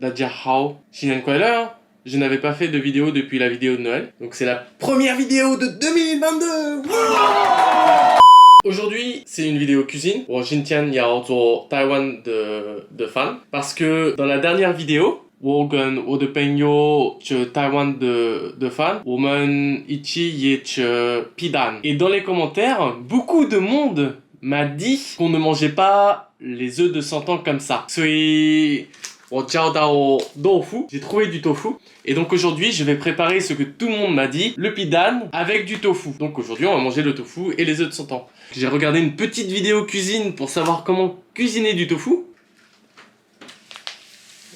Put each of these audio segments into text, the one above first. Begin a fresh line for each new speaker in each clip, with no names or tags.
Dajahao Shinan Kwailer. Je n'avais pas fait de vidéo depuis la vidéo de Noël. Donc c'est la première vidéo de 2022. Aujourd'hui, c'est une vidéo cuisine. Bon, Jintian Yao Zuo Taïwan de fan. Parce que dans la dernière vidéo, 我跟我的朋友去台湾的fan，我们一起也去皮蛋。Et dans les commentaires, beaucoup de monde m'a dit qu'on ne mangeait pas les œufs de 100 ans comme ça. 所以我找到豆腐，j'ai trouvé du tofu. Et donc aujourd'hui, je vais préparer ce que tout le monde m'a dit, le pidan avec du tofu. Donc aujourd'hui, on va manger le tofu et les œufs de 100 ans. J'ai regardé une petite vidéo cuisine pour savoir comment cuisiner du tofu.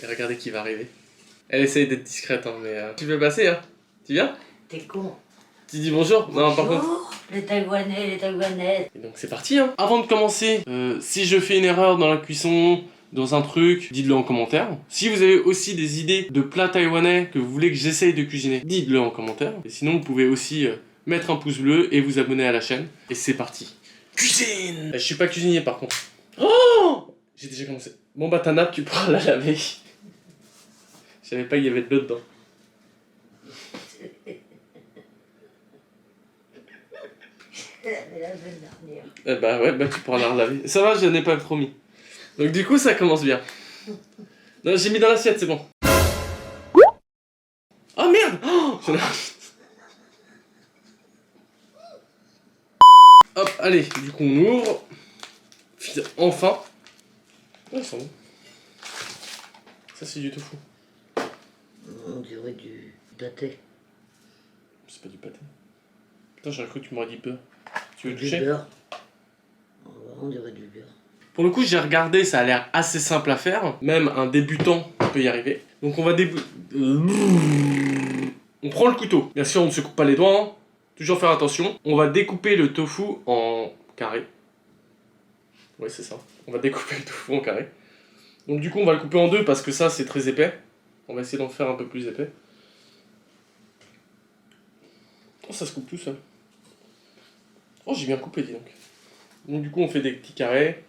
Et regardez qui va arriver. Elle essaye d'être discrète, hein, mais tu veux passer, hein? Tu viens?
T'es con.
Tu dis bonjour?
Bonjour,
non, par contre.
les Taïwanais, les Taïwanaises.
Et donc c'est parti, hein. Avant de commencer, si je fais une erreur dans la cuisson, dans un truc, dites-le en commentaire. Si vous avez aussi des idées de plats taïwanais que vous voulez que j'essaye de cuisiner, dites-le en commentaire. Et sinon, vous pouvez aussi mettre un pouce bleu et vous abonner à la chaîne. Et c'est parti. Cuisine! Je suis pas cuisinier par contre. Oh! J'ai déjà commencé. Bon bah ta nappe, tu pourras la laver. Je savais pas qu'il y avait de l'eau dedans.
La semaine dernière.
Eh bah ouais, bah tu pourras la relaver. Ça va, je n'ai pas trop mis. Donc du coup, ça commence bien. Non, j'ai mis dans l'assiette, c'est bon. Oh merde! Oh, hop, allez, du coup on ouvre. Enfin. Ouais, ils sont bons. Ça c'est du tofu.
On dirait du pâté.
C'est pas du pâté. Putain, j'aurais cru que tu m'aurais dit beurre. Tu veux le
Du
toucher?
beurre. On dirait du beurre.
Pour le coup, j'ai regardé, ça a l'air assez simple à faire. Même un débutant peut y arriver. Donc on va on prend le couteau. Bien sûr, on ne se coupe pas les doigts. Hein. Toujours faire attention. On va découper le tofu en carré. Oui, c'est ça. On va découper le tofu en carré. Donc du coup, on va le couper en deux parce que ça, c'est très épais. On va essayer d'en faire un peu plus épais. Oh, ça se coupe tout seul. Oh, j'ai bien coupé, dis donc. Donc du coup, on fait des petits carrés.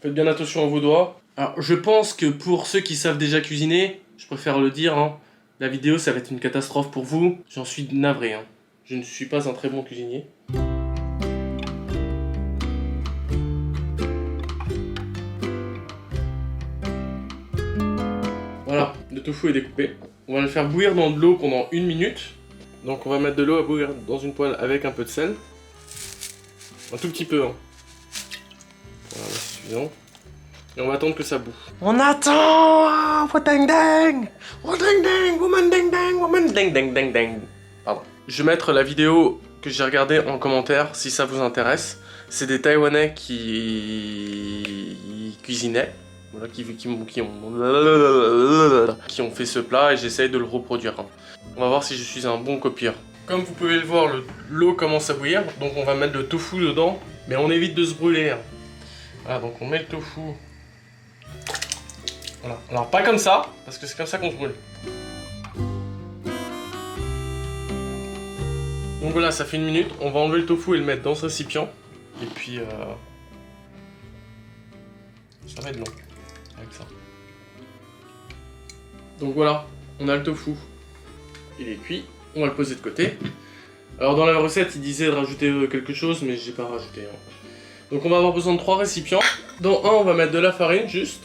Faites bien attention à vos doigts. Alors, je pense que pour ceux qui savent déjà cuisiner, je préfère le dire, hein, la vidéo, ça va être une catastrophe pour vous. J'en suis navré. Hein. Je ne suis pas un très bon cuisinier. Voilà, le tofu est découpé. On va le faire bouillir dans de l'eau pendant 1 minute. Donc on va mettre de l'eau à bouillir dans une poêle avec un peu de sel. Un tout petit peu. Hein. Voilà, c'est suffisant. Et on va attendre que ça boue. On attend! Ding ding! Ding ding! Woman ding ding! Woman ding ding ding ding! Pardon. Je vais mettre la vidéo que j'ai regardée en commentaire si ça vous intéresse. C'est des Taïwanais qui cuisinaient. Voilà, qui ont fait ce plat et j'essaye de le reproduire. On va voir si je suis un bon copieur. Comme vous pouvez le voir, l'eau commence à bouillir, donc on va mettre le tofu dedans, mais on évite de se brûler. Hein. Voilà, donc on met le tofu. Voilà. Alors pas comme ça, parce que c'est comme ça qu'on se brûle. Donc voilà, ça fait 1 minute, on va enlever le tofu et le mettre dans ce récipient. Et puis ça va être long avec ça. Donc voilà, on a le tofu. Il est cuit, on va le poser de côté. Alors dans la recette, il disait de rajouter quelque chose, mais j'ai pas rajouté. Hein. Donc on va avoir besoin de 3 récipients. Dans un, on va mettre de la farine, juste.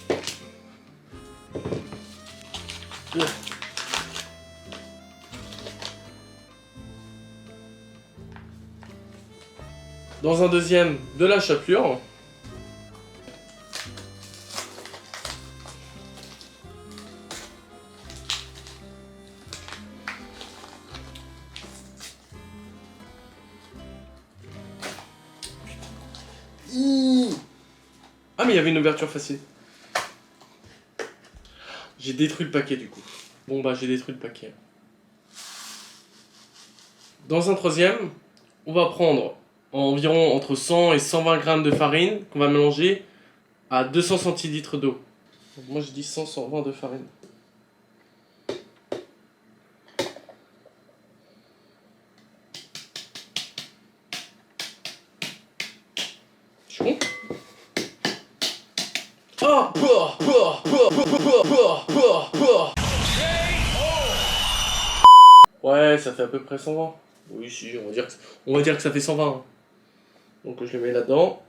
Dans un deuxième, de la chapelure. Ah mais il y avait une ouverture facile. J'ai détruit le paquet du coup. Bon bah j'ai détruit le paquet. Dans un troisième, on va prendre environ entre 100 et 120 grammes de farine qu'on va mélanger à 200 centilitres d'eau. Moi je dis 100-120 de farine. Je suis bon. Oh, Ouais, ça fait à peu près 120. Oui, si, on va dire que ça fait 120. Hein. Donc je le mets là-dedans.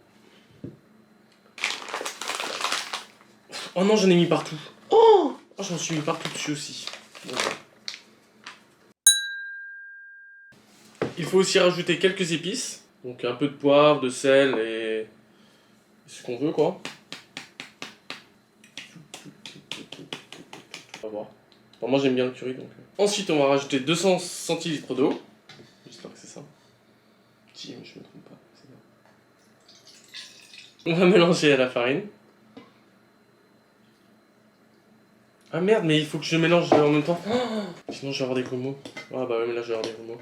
Oh non, j'en ai mis partout. Oh, j'en suis mis partout dessus aussi. Bon. Il faut aussi rajouter quelques épices. Donc un peu de poivre, de sel et ce qu'on veut quoi. On va voir. Bon, moi j'aime bien le curry donc. Ensuite on va rajouter 200 centilitres d'eau. J'espère que c'est ça. Si, je me trompe pas. On va mélanger à la farine. Ah merde, mais il faut que je mélange en même temps. Oh, sinon je vais avoir des gros mots. Ah bah ouais, mais là je vais avoir des gros mots.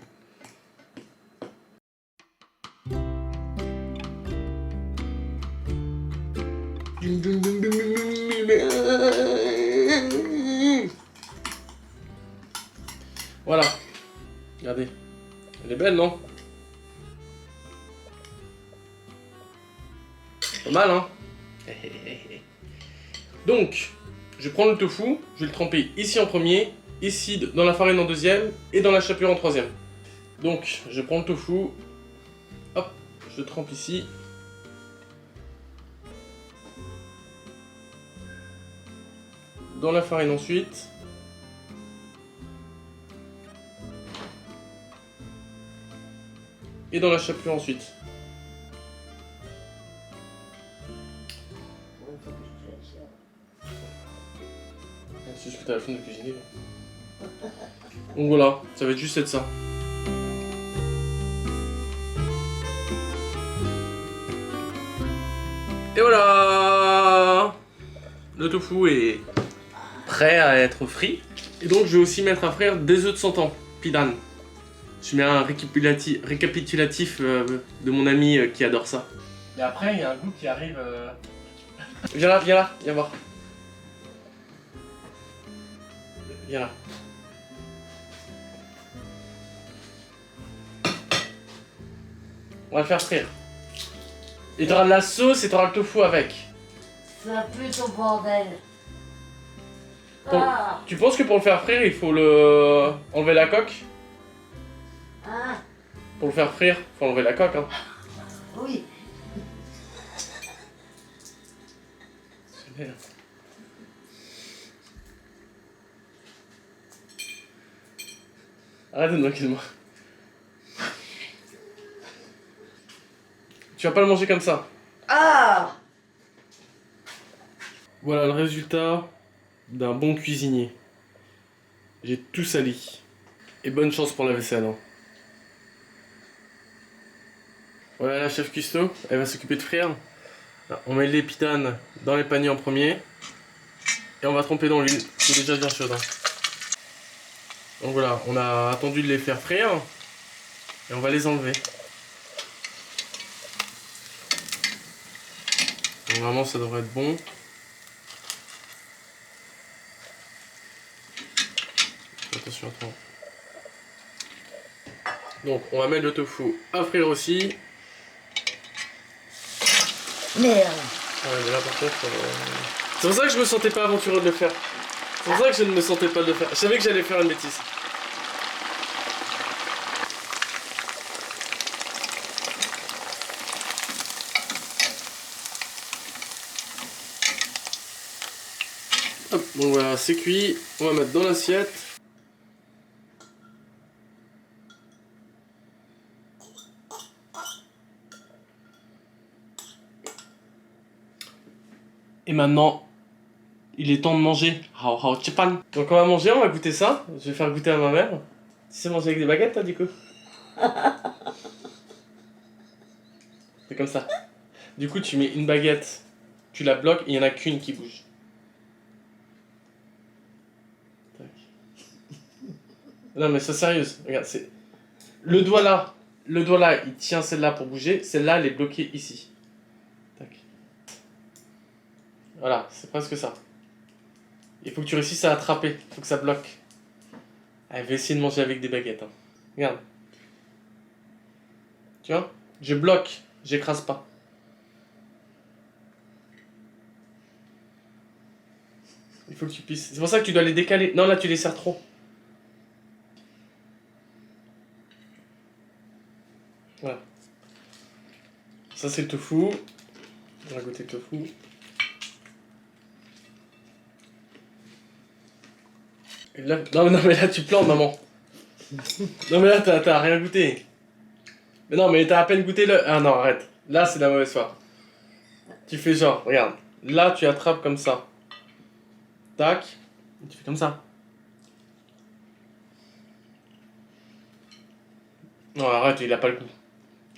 Voilà. Regardez. Elle est belle, non? Pas mal, hein? Donc, je prends le tofu, je vais le tremper ici en premier, ici dans la farine en deuxième, et dans la chapelure en troisième. Donc, je prends le tofu, hop, je le trempe ici. Dans la farine ensuite. Et dans la chapelure ensuite. C'est juste que t'as la flemme de cuisiner. Donc voilà, ça va être juste être ça. Et voilà! Le tofu est prêt à être frit. Et donc je vais aussi mettre à frire des œufs de 100 ans, pidan. Je mets un récapitulatif de mon ami qui adore ça. Et après, il y a un goût qui arrive... Viens là, viens voir. Viens là. On va le faire frire. Et t'auras de la sauce et t'auras le tofu avec.
C'est un peu ton bordel.
Donc,
Ah,
tu penses que pour le faire frire, il faut enlever la coque?
ah,
Pour le faire frire, faut enlever la coque. Hein.
oui.
Arrête de me moquer de moi. Tu vas pas le manger comme ça.
Ah,
Voilà le résultat d'un bon cuisinier. J'ai tout sali. Et bonne chance pour la vaisselle. Hein. Voilà la chef cuistot, elle va s'occuper de frire. On met les pitanes dans les paniers en premier. Et on va tremper dans l'huile, qui est déjà bien chaude. Hein. Donc voilà, on a attendu de les faire frire. Et on va les enlever. Donc vraiment ça devrait être bon. Attention, attends. Donc on va mettre le tofu à frire aussi.
merde.
Ouais mais là par contre... C'est pour ça que je me sentais pas aventureux de le faire. C'est pour ça que je ne me sentais pas de le faire. Je savais que j'allais faire une bêtise. Hop, donc voilà, c'est cuit. On va mettre dans l'assiette. Et maintenant, il est temps de manger. Hao hao chipan. Donc on va manger, on va goûter ça. Je vais faire goûter à ma mère. Tu sais manger avec des baguettes, toi, du coup? C'est comme ça. Du coup, tu mets une baguette, tu la bloques, et il n'y en a qu'une qui bouge. Tac. Non, mais c'est sérieuse. Regarde, c'est... Le doigt là, il tient celle-là pour bouger. Celle-là, elle est bloquée ici. Tac. Voilà, c'est presque ça. Il faut que tu réussisses à attraper. Il faut que ça bloque. Elle va essayer de manger avec des baguettes. Hein. Regarde. Tu vois? Je bloque, j'écrase pas. faut que tu puisses. C'est pour ça que tu dois les décaler. Non, là, tu les serres trop. Voilà. Ça, c'est le tofu. On va goûter le tofu. Et là... Non, mais là, tu plantes, maman. Non, mais là, t'as rien goûté. Mais non, mais t'as à peine goûté le... Ah non, arrête. Là, c'est la mauvaise foi. Tu fais genre, regarde. Là, tu attrapes comme ça. Tac. Et tu fais comme ça. Non, arrête, il a pas le goût.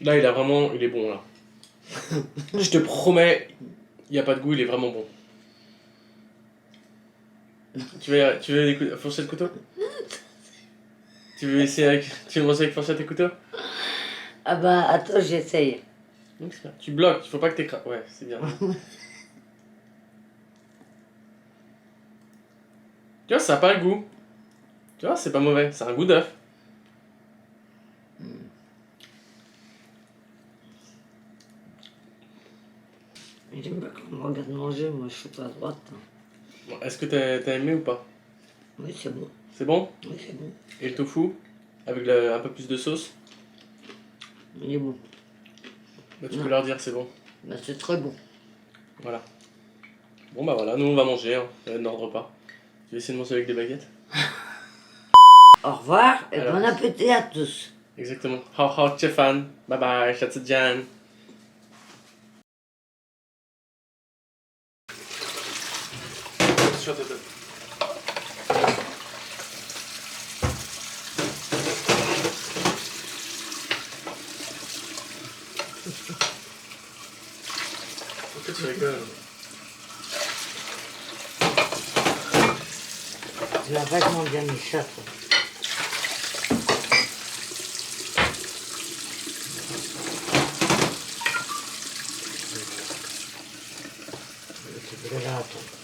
Là, il a vraiment... Il est bon, là. Je te promets, il n'y a pas de goût, il est vraiment bon. Tu veux des fourchettes couteau? Tu veux essayer avec... Tu veux manger avec fourchette et couteau?
Ah bah, attends, j'essaye.
Tu bloques, il faut pas que t'écrases. Ouais, c'est bien. Tu vois, ça n'a pas le goût. Tu vois, c'est pas mauvais, c'est un goût d'œuf.
J'aime pas qu'on me regarde manger, moi je suis pas à droite.
Bon, est-ce que t'as aimé ou pas?
Oui, c'est bon.
C'est bon?
Oui, c'est bon.
Et le tofu? Avec un peu plus de sauce?
Il est bon.
Bah, tu peux leur dire, c'est bon.
Bah, c'est très bon.
Voilà. Bon, bah voilà, nous on va manger, hein. Ça va être notre repas. Tu veux essayer de manger avec des baguettes?
Au revoir et
Alors.
bon appétit à tous.
Exactement. Hao hao Stefan. Bye bye, Shatsujan. Pourquoi tu rigoles?
Tu l'as vachement bien mis ça, toi. Tu devrais attendre.